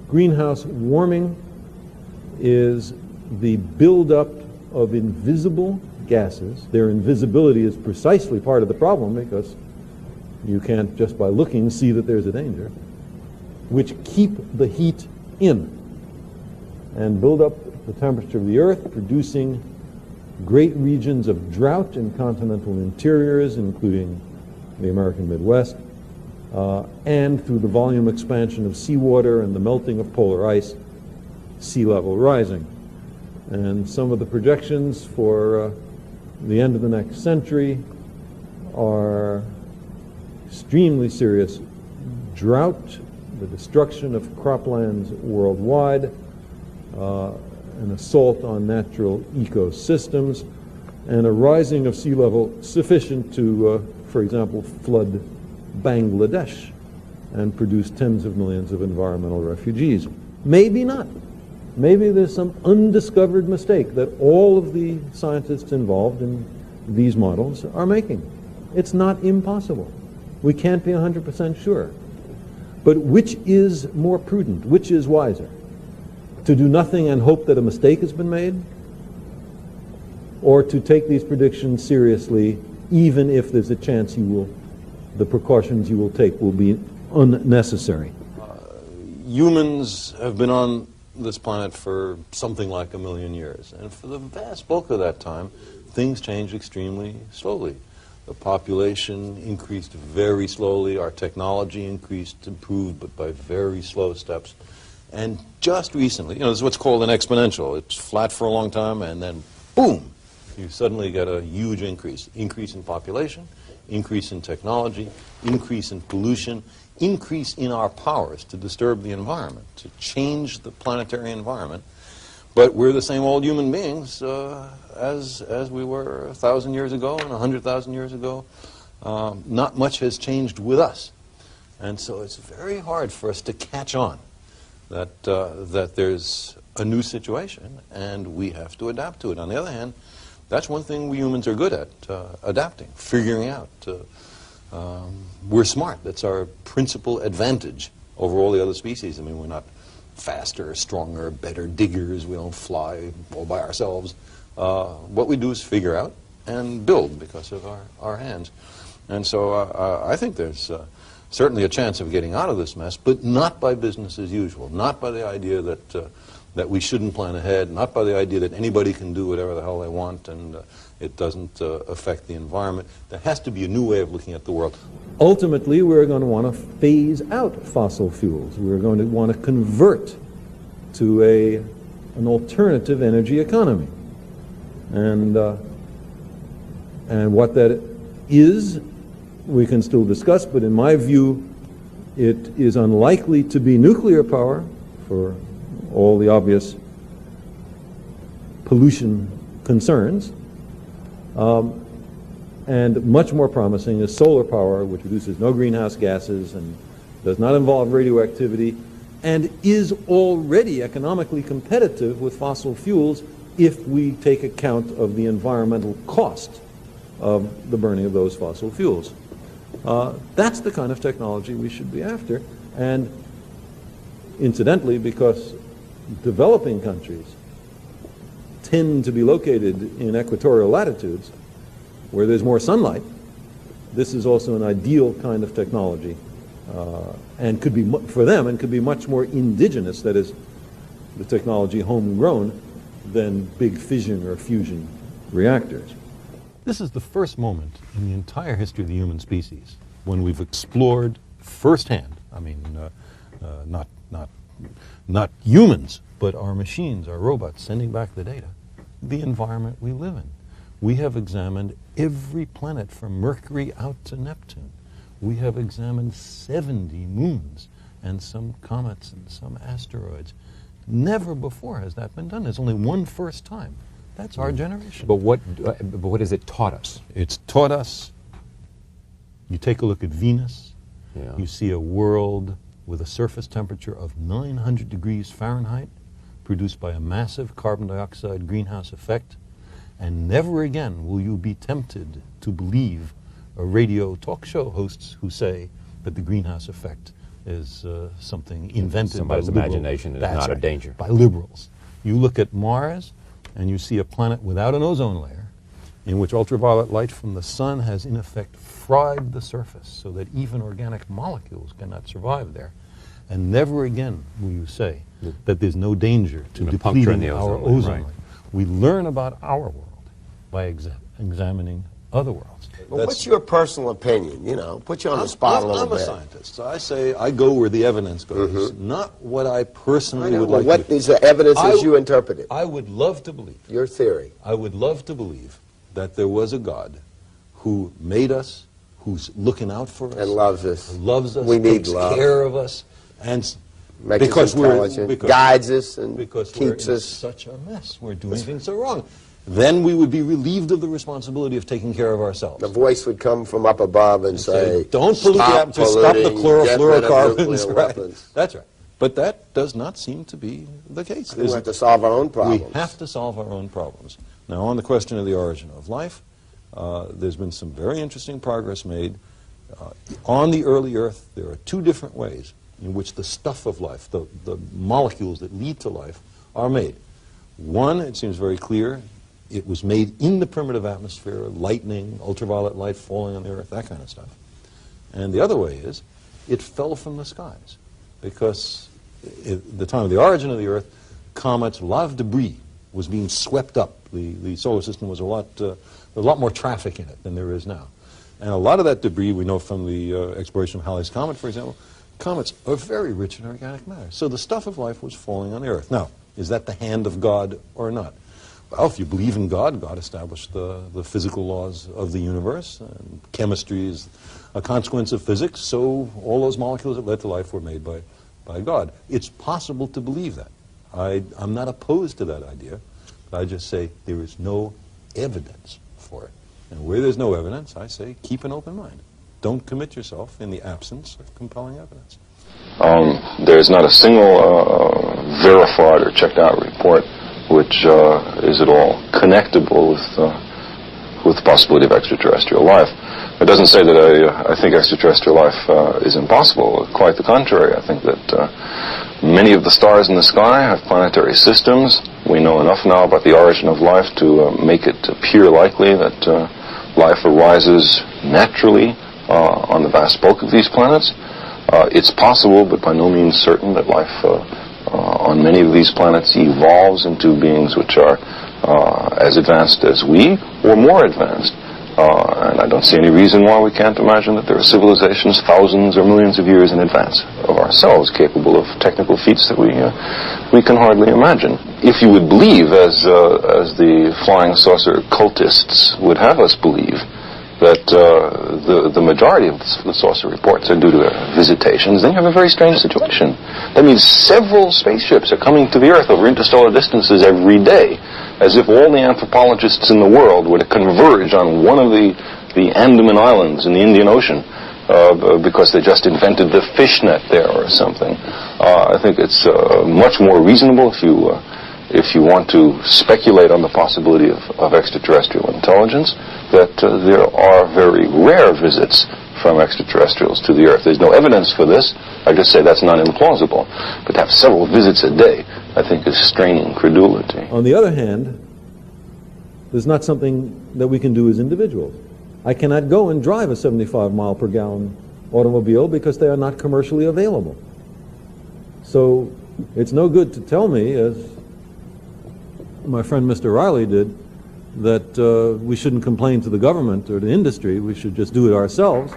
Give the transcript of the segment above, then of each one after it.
Greenhouse warming is the buildup of invisible gases. Their invisibility is precisely part of the problem because you can't just by looking see that there's a danger, which keep the heat in and build up the temperature of the earth, producing great regions of drought in continental interiors, including the American Midwest, and through the volume expansion of seawater and the melting of polar ice, sea level rising. And some of the projections for the end of the next century are extremely serious: drought, the destruction of croplands worldwide, an assault on natural ecosystems, and a rising of sea level sufficient to, for example, flood Bangladesh and produce tens of millions of environmental refugees. Maybe not. Maybe there's some undiscovered mistake that all of the scientists involved in these models are making. It's not impossible. We can't be 100% sure. But which is more prudent? Which is wiser? To do nothing and hope that a mistake has been made? Or to take these predictions seriously, even if there's a chance the precautions you will take will be unnecessary? Humans have been on this planet for something like 1 million years, and for the vast bulk of that time, things changed extremely slowly. The population increased very slowly, our technology improved, but by very slow steps. And just recently, this is what's called an exponential. It's flat for a long time, and then boom, you suddenly get a huge increase. Increase in population, increase in technology, increase in pollution, increase in our powers to disturb the environment, to change the planetary environment. But we're the same old human beings as we were 1,000 years ago and 100,000 years ago. Not much has changed with us. And so it's very hard for us to catch on that there's a new situation and we have to adapt to it. On the other hand, that's one thing we humans are good at, adapting, figuring out. We're smart. That's our principal advantage over all the other species. I mean, we're not faster, stronger, better diggers. We don't fly all by ourselves. What we do is figure out and build because of our hands. And so I think there's certainly a chance of getting out of this mess, but not by business as usual, not by the idea that we shouldn't plan ahead, not by the idea that anybody can do whatever the hell they want and it doesn't affect the environment. There has to be a new way of looking at the world. Ultimately, we're going to want to phase out fossil fuels. We're going to want to convert to an alternative energy economy. And what that is, we can still discuss, but in my view, it is unlikely to be nuclear power for all the obvious pollution concerns. And much more promising is solar power, which produces no greenhouse gases and does not involve radioactivity and is already economically competitive with fossil fuels if we take account of the environmental cost of the burning of those fossil fuels. That's the kind of technology we should be after. And incidentally, because developing countries tend to be located in equatorial latitudes where there's more sunlight, this is also an ideal kind of technology and could be, for them, and could be much more indigenous, that is, the technology homegrown, than big fission or fusion reactors. This is the first moment in the entire history of the human species when we've explored firsthand, I mean, not humans, but our machines, our robots sending back the data, the environment we live in. We have examined every planet from Mercury out to Neptune. We have examined 70 moons and some comets and some asteroids. Never before has that been done. There's only one first time. That's our generation. But what has it taught us? It's taught us, you take a look at Venus, you see a world with a surface temperature of 900 degrees Fahrenheit, produced by a massive carbon dioxide greenhouse effect, and never again will you be tempted to believe a radio talk show hosts who say that the greenhouse effect is something invented by Somebody's liberals. imagination is That's not a right, danger. by liberals. You look at Mars, and you see a planet without an ozone layer, in which ultraviolet light from the sun has in effect fried the surface so that even organic molecules cannot survive there. And never again will you say that there's no danger to The puncture in depleting the our ozone layer, ozone right. layer. We learn about our world by examining other worlds. Well, what's your personal opinion? You know, put you on the spot a little I'm bit. a scientist, so I say I go where the evidence goes, not what I personally would Well, like what to. is the evidence I- as you interpret it? I would love to believe. Your theory. I would love to believe that there was a God who made us, who's looking out for us, And loves us. loves us, We need takes love. care of us, and Makes us intelligent, guides us, and because keeps we're in us. such a mess. We're doing things so wrong. Then we would be relieved of the responsibility of taking care of ourselves. The voice would come from up above and say, don't pollute the "Stop atmosphere, stop the polluting, get rid of chlorofluorocarbons. nuclear Right. weapons." That's right. But that does not seem to be the case. We have to solve our own problems. We have to solve our own problems. Now, on the question of the origin of life, there's been some very interesting progress made. On the early Earth, there are two different ways in which the stuff of life, the molecules that lead to life, are made. One, it seems very clear, it was made in the primitive atmosphere, lightning, ultraviolet light falling on the Earth, that kind of stuff. And the other way is, it fell from the skies. Because at the time of the origin of the Earth, comets, a lot of debris was being swept up. The solar system was there was a lot more traffic in it than there is now. And a lot of that debris, we know from the exploration of Halley's Comet, for example, comets are very rich in organic matter. So the stuff of life was falling on the Earth. Now, is that the hand of God or not? Well, if you believe in God, God established the physical laws of the universe, and chemistry is a consequence of physics, so all those molecules that led to life were made by God. It's possible to believe that. I'm not opposed to that idea, but I just say there is no evidence for it. And where there's no evidence, I say keep an open mind. Don't commit yourself in the absence of compelling evidence. There's not a single verified or checked out report which is at all connectable with the possibility of extraterrestrial life. It doesn't say that I think extraterrestrial life is impossible. Quite the contrary. I think that many of the stars in the sky have planetary systems. We know enough now about the origin of life to make it appear likely that life arises naturally on the vast bulk of these planets. It's possible, but by no means certain, that life on many of these planets evolves into beings which are as advanced as we, or more advanced. And I don't see any reason why we can't imagine that there are civilizations thousands or millions of years in advance of ourselves, capable of technical feats that we can hardly imagine. If you would believe, as the flying saucer cultists would have us believe, that the majority of the saucer reports are due to visitations, then you have a very strange situation. That means several spaceships are coming to the Earth over interstellar distances every day, as if all the anthropologists in the world were to converge on one of the Andaman Islands in the Indian Ocean because they just invented the fishnet there or something. I think it's much more reasonable if you want to speculate on the possibility of extraterrestrial intelligence, that there are very rare visits from extraterrestrials to the Earth. There's no evidence for this. I just say that's not implausible. But to have several visits a day, I think, is straining credulity. On the other hand, there's not something that we can do as individuals. I cannot go and drive a 75 mile per gallon automobile because they are not commercially available. So it's no good to tell me, as my friend Mr. Riley did, that we shouldn't complain to the government or the industry. We should just do it ourselves.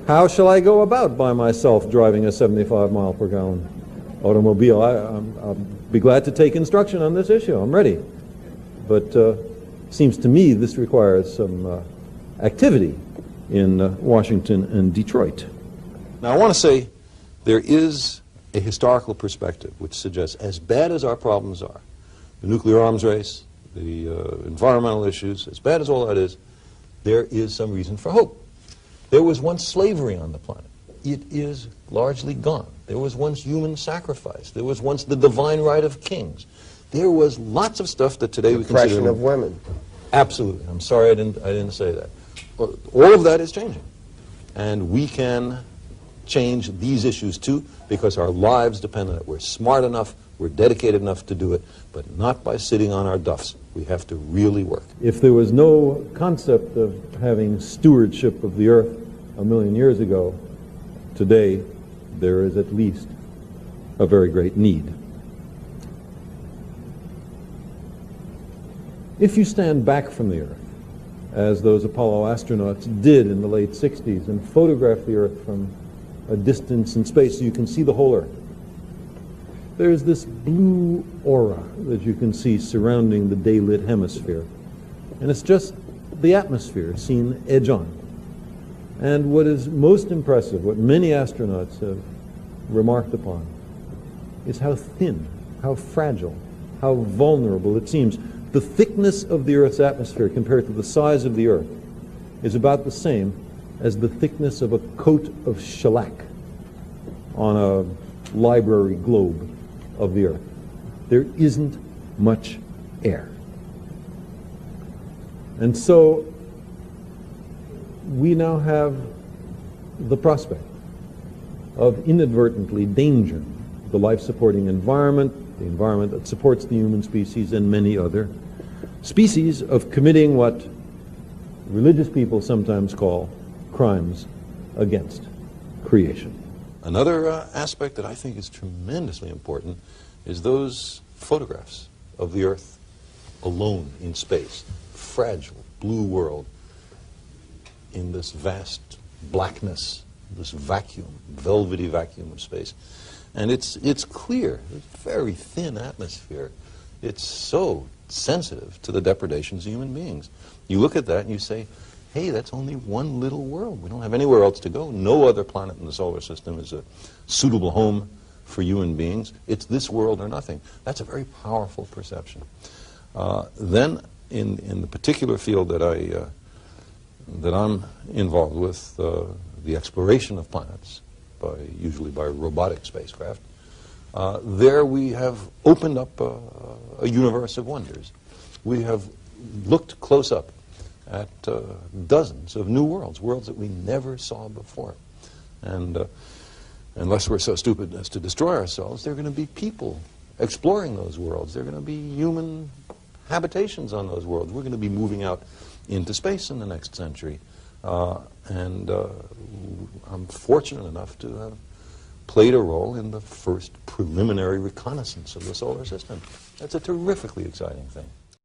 How shall I go about by myself driving a 75 mile per gallon automobile? I'll be glad to take instruction on this issue. I'm ready. But seems to me this requires some activity in Washington and Detroit. Now, I want to say there is a historical perspective which suggests, as bad as our problems are, the nuclear arms race, the environmental issues, as bad as all that is, there is some reason for hope. There was once slavery on the planet. it is largely gone. There was once human sacrifice. There was once the divine right of kings. There was lots of stuff that today we consider... Oppression of women. Absolutely. I'm sorry I didn't say that. All of that is changing. And we can change these issues too, because our lives depend on it. We're smart enough, we're dedicated enough to do it, but not by sitting on our duffs. We have to really work. If there was no concept of having stewardship of the earth a million years ago, today there is at least a very great need. If you stand back from the earth, as those Apollo astronauts did in the late 60s, and photograph the earth from a distance in space so you can see the whole earth, there's this blue aura that you can see surrounding the daylit hemisphere. And it's just the atmosphere seen edge on. And what is most impressive, what many astronauts have remarked upon, is how thin, how fragile, how vulnerable it seems. The thickness of the Earth's atmosphere compared to the size of the Earth is about the same as the thickness of a coat of shellac on a library globe of the Earth. There isn't much air. And so we now have the prospect of inadvertently endangering the life-supporting environment, the environment that supports the human species and many other species, of committing what religious people sometimes call crimes against creation. Another aspect that I think is tremendously important is those photographs of the Earth alone in space, fragile, blue world, in this vast blackness, this vacuum, velvety vacuum of space. And it's clear, it's very thin atmosphere. It's so sensitive to the depredations of human beings. You look at that and you say, hey, that's only one little world. We don't have anywhere else to go. No other planet in the solar system is a suitable home for human beings. It's this world or nothing. That's a very powerful perception. Then, in the particular field that I'm involved with, the exploration of planets, usually by robotic spacecraft, there we have opened up a universe of wonders. We have looked close up at dozens of new worlds, worlds that we never saw before. And unless we're so stupid as to destroy ourselves, there are going to be people exploring those worlds. There are going to be human habitations on those worlds. We're going to be moving out into space in the next century. And I'm fortunate enough to have played a role in the first preliminary reconnaissance of the solar system. That's a terrifically exciting thing.